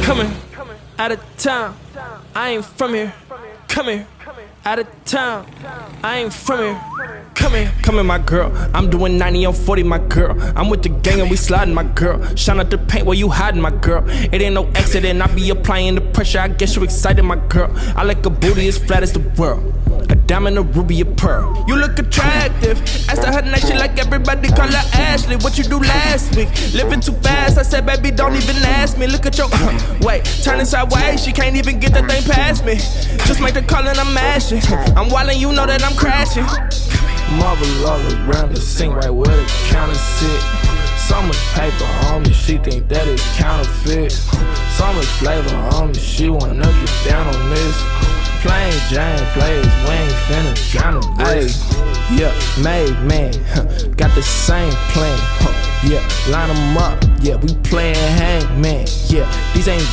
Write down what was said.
Coming out of town, I ain't from here. Come here, out of town, I ain't from here. Come here, my girl. I'm doing 90 on 40, my girl. I'm with the gang and we sliding, my girl. Shine out the paint while you hiding, my girl. It ain't no accident, I be applying the pressure. I guess you excited, my girl. I like a booty as flat as the world. A diamond, a ruby, a pearl. You look attractive. Asked her night, she like everybody call her Ashley. What you do last week? Living too fast. I said, baby, don't even ask me. Look at your wait, turning sideways. She can't even get that thing past me. Just make the call and I'm mashing. I'm wildin', you know that I'm crashing. Marvel all around the sink right where the counter sit. So much paper on me, she think that it's counterfeit. So much flavor on me, she wanna get down on this. Plain Jane plays, we ain't finna drown them. Ayy, yeah, made man, got the same plan. Yeah, line them up, yeah, we playin' hangman. Yeah, these ain't